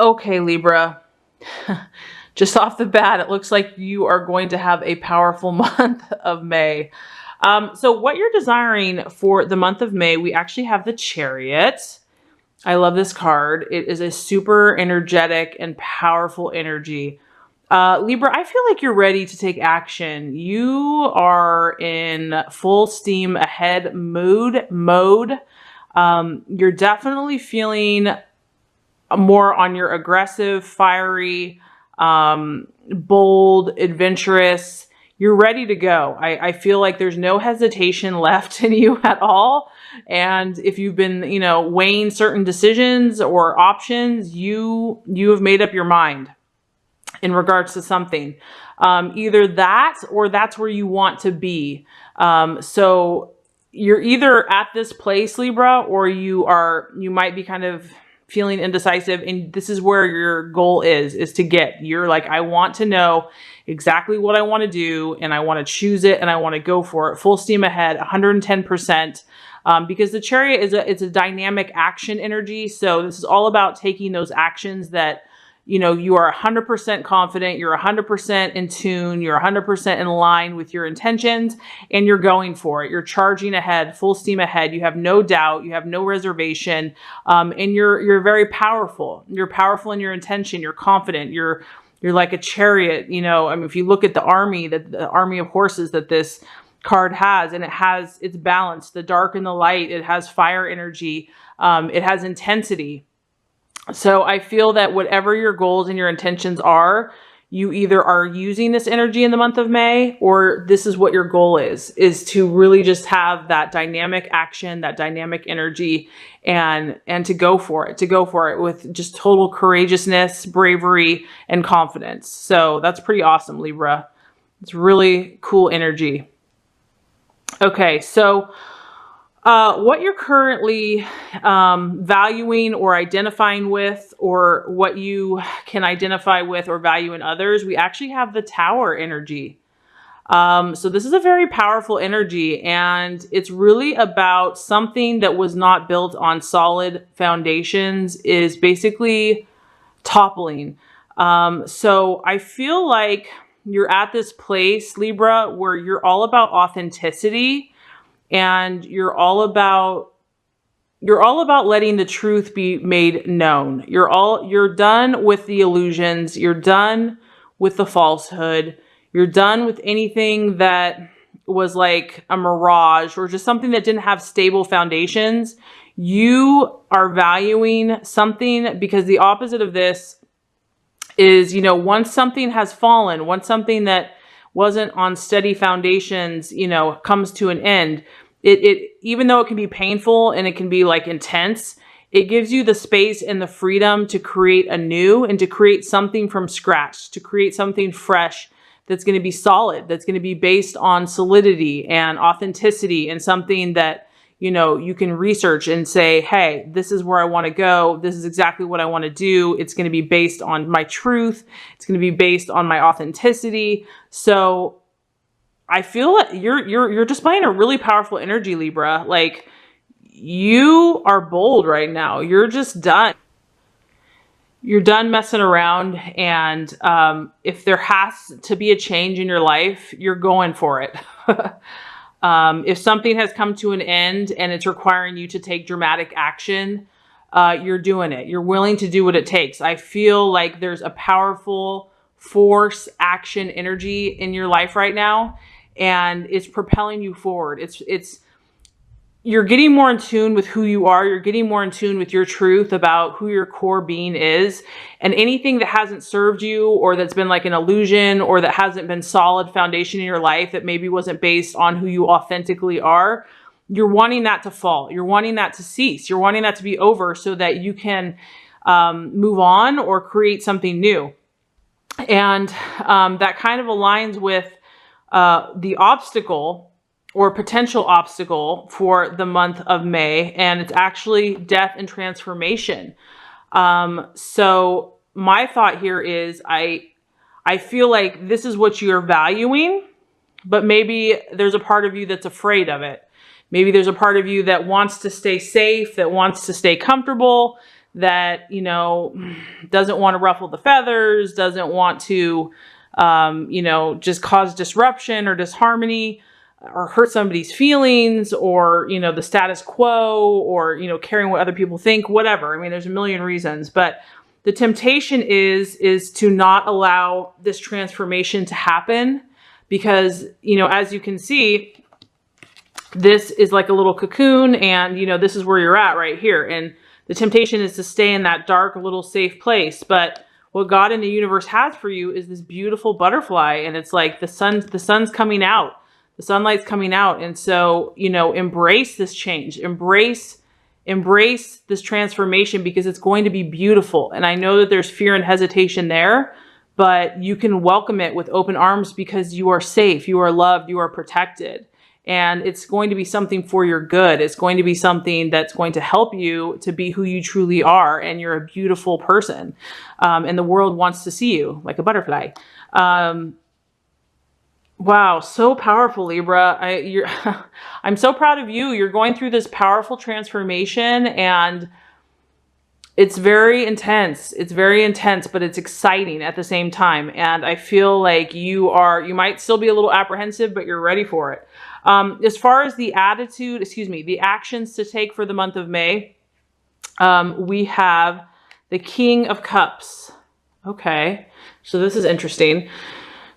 Okay, Libra. Just off the bat, it looks like you are going to have a powerful month of May. So what you're desiring for the month of May, we actually have the Chariot. I love this card. It is a super energetic and powerful energy. Libra, I feel like you're ready to take action. You are in full steam ahead mode. You're definitely feeling more on your aggressive, fiery, bold, adventurous. You're ready to go. I feel like there's no hesitation left in you at all. And if you've been, weighing certain decisions or options, you have made up your mind in regards to something. Either that or that's where you want to be. So you're either at this place, Libra, or you might be kind of feeling indecisive, and this is where your goal is to get. You're like, I want to know exactly what I want to do, and I want to choose it, and I want to go for it. Full steam ahead, 110%. Because the Chariot it's a dynamic action energy. So this is all about taking those actions that, you are 100% confident, you're 100% in tune, you're 100% in line with your intentions, and you're going for it. You're charging ahead, full steam ahead. You have no doubt, you have no reservation, and you're very powerful. You're powerful in your intention. You're confident. You're like a chariot. I mean, if you look at the army of horses that this card has, and it's balanced, the dark and the light. It has fire energy. It has intensity. So I feel that whatever your goals and your intentions are, you either are using this energy in the month of May, or this is what your goal is to really just have that dynamic action, that dynamic energy, and to go for it with just total courageousness, bravery, and confidence. So that's pretty awesome, Libra. It's really cool energy. Okay, so what you're currently valuing or identifying with, or what you can identify with or value in others, we actually have the Tower energy. So this is a very powerful energy, and it's really about something that was not built on solid foundations is basically toppling. So I feel like you're at this place, Libra, where you're all about authenticity. And you're all about letting the truth be made known. You're done with the illusions. You're done with the falsehood. You're done with anything that was like a mirage or just something that didn't have stable foundations. You are valuing something, because the opposite of this is, once something has fallen, once something that wasn't on steady foundations, comes to an end, it even though it can be painful and it can be like intense, it gives you the space and the freedom to create anew and to create something from scratch, to create something fresh that's going to be solid, that's going to be based on solidity and authenticity, and something that, you can research and say, hey, this is where I want to go. This is exactly what I want to do. It's going to be based on my truth. It's going to be based on my authenticity. So I feel that you're displaying a really powerful energy, Libra. Like, you are bold right now. You're just done. You're done messing around. And if there has to be a change in your life, you're going for it. If something has come to an end and it's requiring you to take dramatic action, you're doing it. You're willing to do what it takes. I feel like there's a powerful force, action, energy in your life right now, and it's propelling you forward. You're getting more in tune with who you are. You're getting more in tune with your truth about who your core being is. And anything that hasn't served you, or that's been like an illusion, or that hasn't been solid foundation in your life, that maybe wasn't based on who you authentically are, you're wanting that to fall. You're wanting that to cease. You're wanting that to be over so that you can move on or create something new. And that kind of aligns with the obstacle or potential obstacle for the month of May, and it's actually death and transformation. So my thought here is I feel like this is what you're valuing, but maybe there's a part of you that's afraid of it. Maybe there's a part of you that wants to stay safe, that wants to stay comfortable, that, you know, doesn't want to ruffle the feathers, doesn't want to, you know, just cause disruption or disharmony or hurt somebody's feelings, or, you know, the status quo, or, you know, caring what other people think, whatever. I mean, there's a million reasons, but the temptation is to not allow this transformation to happen, because, you know, as you can see, this is like a little cocoon, and, you know, this is where you're at right here. And the temptation is to stay in that dark, little safe place. But what God and the universe has for you is this beautiful butterfly. And it's like the sun's coming out, the sunlight's coming out. And so, you know, embrace this change, embrace this transformation, because it's going to be beautiful. And I know that there's fear and hesitation there, but you can welcome it with open arms, because you are safe, you are loved, you are protected. And it's going to be something for your good. It's going to be something that's going to help you to be who you truly are. And you're a beautiful person. And the world wants to see you like a butterfly. Wow, so powerful, Libra. I'm so proud of you. You're going through this powerful transformation, and it's very intense. It's very intense, but it's exciting at the same time. And I feel like you might still be a little apprehensive, but you're ready for it. As far as the the actions to take for the month of May, we have the King of Cups. Okay, so this is interesting.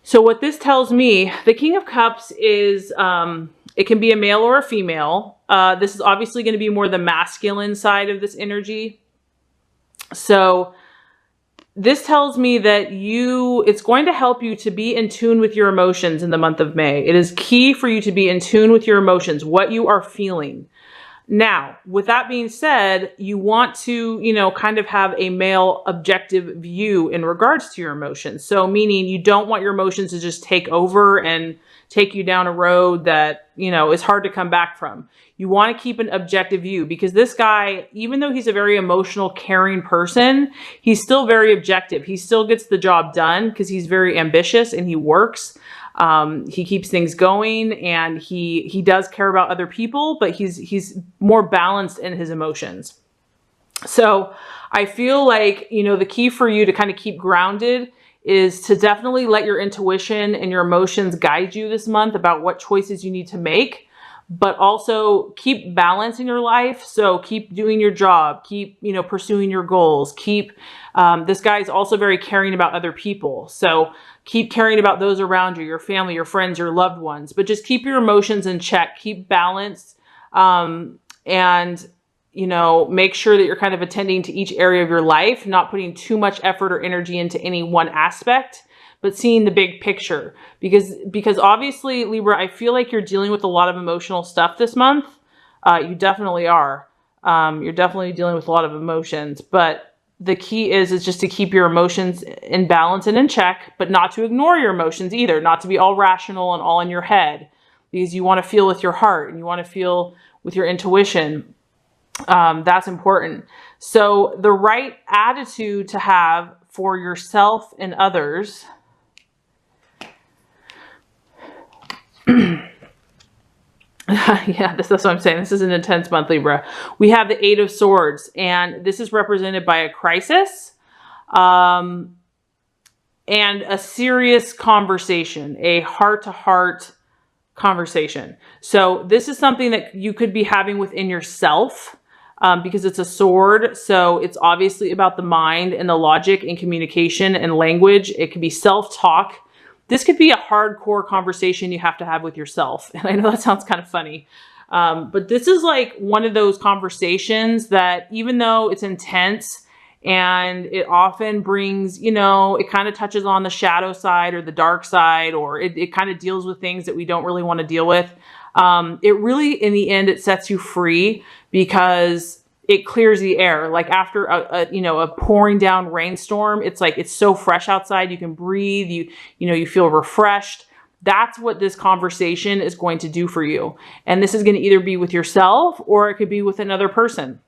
So what this tells me, the King of Cups is, it can be a male or a female. This is obviously going to be more the masculine side of this energy. So this tells me that it's going to help you to be in tune with your emotions in the month of May. It is key for you to be in tune with your emotions, what you are feeling. Now, with that being said, you want to, you know, kind of have a male objective view in regards to your emotions. So meaning you don't want your emotions to just take over and take you down a road that, you know, is hard to come back from. You want to keep an objective view, because this guy, even though he's a very emotional, caring person, he's still very objective. He still gets the job done because he's very ambitious and he works. He keeps things going, and he does care about other people, but he's more balanced in his emotions. So I feel like, you know, the key for you to kind of keep grounded is to definitely let your intuition and your emotions guide you this month about what choices you need to make, but also keep balance in your life. So keep doing your job, keep, you know, pursuing your goals, this guy is also very caring about other people. So keep caring about those around you, your family, your friends, your loved ones, but just keep your emotions in check, keep balance, and, you know, make sure that you're kind of attending to each area of your life, not putting too much effort or energy into any one aspect, but seeing the big picture. Because obviously, Libra, I feel like you're dealing with a lot of emotional stuff this month. You definitely are. You're definitely dealing with a lot of emotions, but the key is just to keep your emotions in balance and in check, but not to ignore your emotions either, not to be all rational and all in your head, because you want to feel with your heart and you want to feel with your intuition. That's important. So the right attitude to have for yourself and others. Yeah, that's what I'm saying. This is an intense month, Libra. We have the Eight of Swords, and this is represented by a crisis, and a serious conversation, a heart-to-heart conversation. So this is something that you could be having within yourself, because it's a sword. So it's obviously about the mind and the logic and communication and language. It could be self-talk. This could be a hardcore conversation you have to have with yourself. And I know that sounds kind of funny, but this is like one of those conversations that, even though it's intense and it often brings, you know, it kind of touches on the shadow side or the dark side, or it kind of deals with things that we don't really want to deal with. It really, in the end, it sets you free, because it clears the air. Like after a pouring down rainstorm, it's like, it's so fresh outside. You can breathe, you feel refreshed. That's what this conversation is going to do for you. And this is going to either be with yourself or it could be with another person.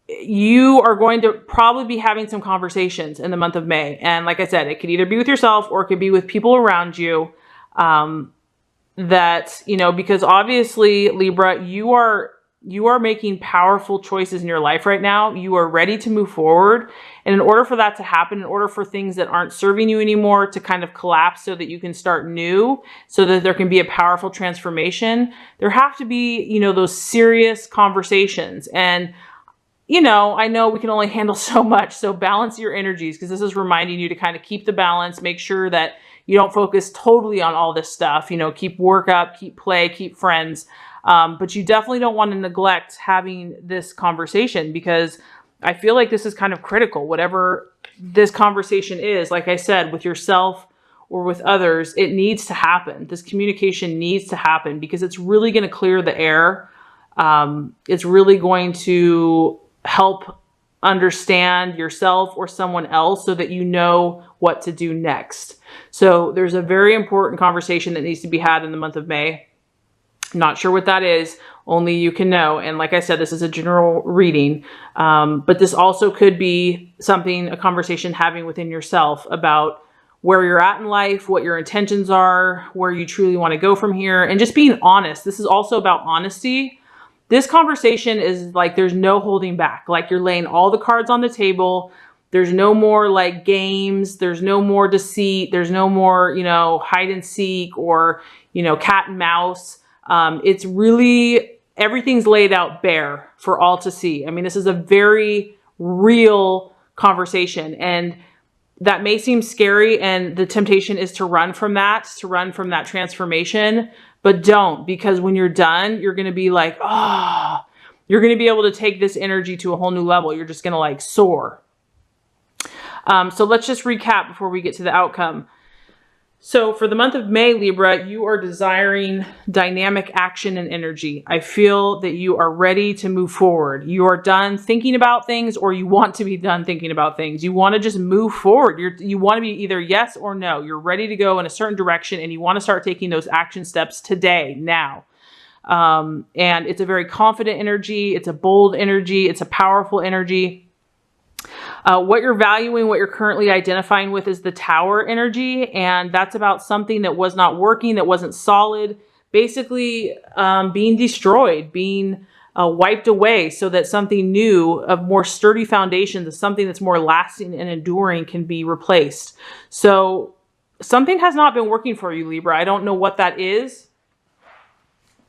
You are going to probably be having some conversations in the month of May. And like I said, it could either be with yourself or it could be with people around you, that, because obviously, Libra, you are You are making powerful choices in your life right now. You are ready to move forward. And in order for that to happen, in order for things that aren't serving you anymore to kind of collapse so that you can start new, so that there can be a powerful transformation, there have to be, you know, those serious conversations. And, you know, I know we can only handle so much. So balance your energies, because this is reminding you to kind of keep the balance, make sure that you don't focus totally on all this stuff, you know, keep work up, keep play, keep friends. But you definitely don't want to neglect having this conversation, because I feel like this is kind of critical. Whatever this conversation is, like I said, with yourself or with others, it needs to happen. This communication needs to happen, because it's really going to clear the air. It's really going to help understand yourself or someone else so that you know what to do next. So there's a very important conversation that needs to be had in the month of May. Not sure what that is. Only you can know. And like I said, this is a general reading. But this also could be something, a conversation having within yourself about where you're at in life, what your intentions are, where you truly want to go from here, and just being honest. This is also about honesty. This conversation is like, there's no holding back. Like, you're laying all the cards on the table. There's no more like games. There's no more deceit. There's no more, you know, hide and seek or, you know, cat and mouse. It's really, everything's laid out bare for all to see. I mean, this is a very real conversation, and that may seem scary, and the temptation is to run from that, transformation, but don't, because when you're done, you're going to be like, oh, you're going to be able to take this energy to a whole new level. You're just going to like soar. So let's just recap before we get to the outcome. So for the month of May, Libra, you are desiring dynamic action and energy. I feel that you are ready to move forward. You are done thinking about things, or you want to be done thinking about things. You want to just move forward. You want to be either yes or no. You're ready to go in a certain direction, and you want to start taking those action steps today, now. And it's a very confident energy. It's a bold energy. It's a powerful energy. What you're valuing, what you're currently identifying with, is the Tower energy. And that's about something that was not working, that wasn't solid, basically being destroyed, being wiped away, so that something new, of more sturdy foundations, something that's more lasting and enduring, can be replaced. So something has not been working for you, Libra. I don't know what that is,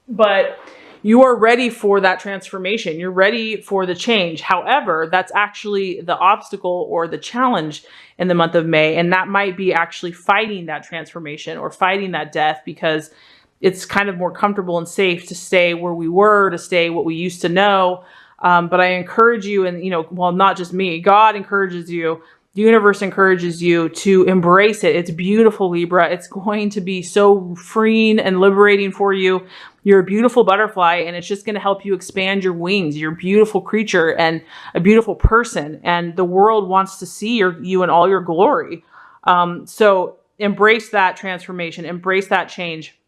but you are ready for that transformation. You're ready for the change. However, that's actually the obstacle or the challenge in the month of May. And that might be actually fighting that transformation or fighting that death, because it's kind of more comfortable and safe to stay where we were, to stay what we used to know. But I encourage you, and, you know, well, not just me, God encourages you, the universe encourages you to embrace it. It's beautiful, Libra. It's going to be so freeing and liberating for you. You're a beautiful butterfly, and it's just going to help you expand your wings. You're a beautiful creature and a beautiful person, and the world wants to see you in all your glory. So embrace that transformation, embrace that change.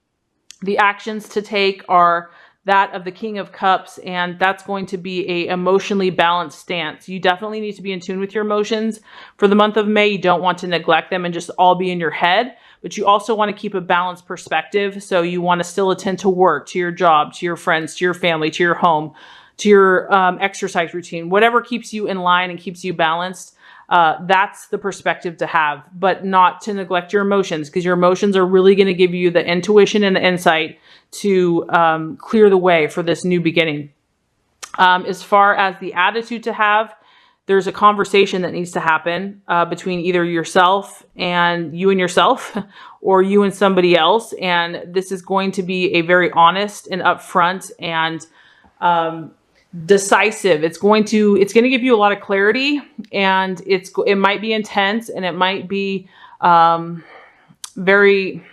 The actions to take are that of the King of Cups, and that's going to be a emotionally balanced stance. You definitely need to be in tune with your emotions. For the month of May, you don't want to neglect them and just all be in your head, but you also want to keep a balanced perspective. So you want to still attend to work, to your job, to your friends, to your family, to your home, to your exercise routine, whatever keeps you in line and keeps you balanced. That's the perspective to have, but not to neglect your emotions, because your emotions are really going to give you the intuition and the insight to clear the way for this new beginning. As far as the attitude to have, there's a conversation that needs to happen between either yourself and yourself, or you and somebody else. And this is going to be a very honest and upfront and decisive. It's going to give you a lot of clarity, and it might be intense, and it might be very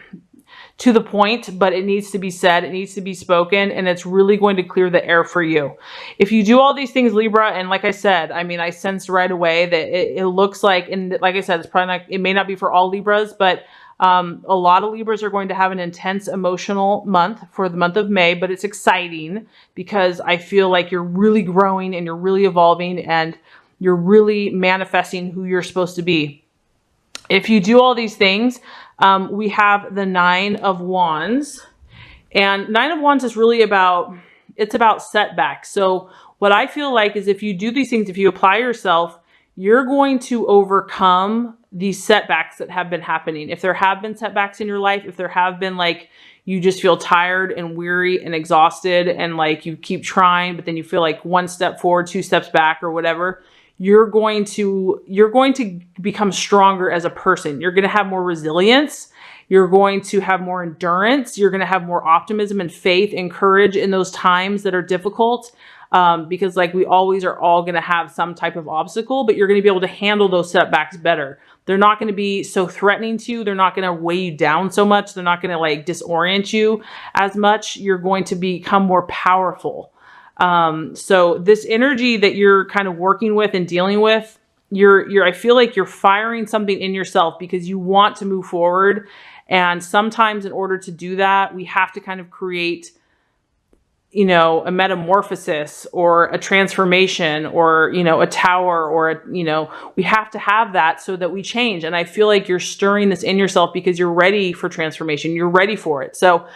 to the point, but it needs to be said, it needs to be spoken, and it's really going to clear the air for you. If you do all these things, Libra, and like I said, I mean, I sensed right away that it looks like, and like I said, it's probably not, it may not be for all Libras, but a lot of Libras are going to have an intense emotional month for the month of May, but it's exciting because I feel like you're really growing and you're really evolving and you're really manifesting who you're supposed to be. If you do all these things, we have the Nine of Wands, and Nine of Wands is really about It's about setbacks. So what I feel like is if you do these things, if you apply yourself, you're going to overcome these setbacks that have been happening. If there have been setbacks in your life, if there have been like you just feel tired and weary and exhausted and like you keep trying, but then you feel like one step forward, two steps back or whatever, you're going to become stronger as a person. You're going to have more resilience. You're going to have more endurance. You're going to have more optimism and faith and courage in those times that are difficult. Because like we always are all going to have some type of obstacle, but you're going to be able to handle those setbacks better. They're not going to be so threatening to you. They're not going to weigh you down so much. They're not going to like disorient you as much. You're going to become more powerful. So this energy that you're kind of working with and dealing with, I feel like you're firing something in yourself because you want to move forward. And sometimes in order to do that, we have to kind of create, you know, a metamorphosis or a transformation or, you know, a tower or, you know, we have to have that so that we change. And I feel like you're stirring this in yourself because you're ready for transformation. You're ready for it. So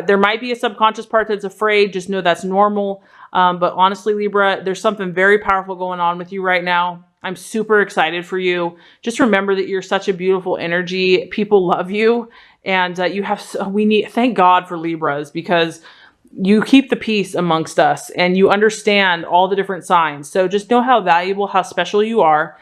there might be a subconscious part that's afraid. Just know that's normal. But honestly, Libra, there's something very powerful going on with you right now. I'm super excited for you. Just remember that you're such a beautiful energy. People love you. And thank God for Libras, because you keep the peace amongst us and you understand all the different signs. So just know how valuable, how special you are.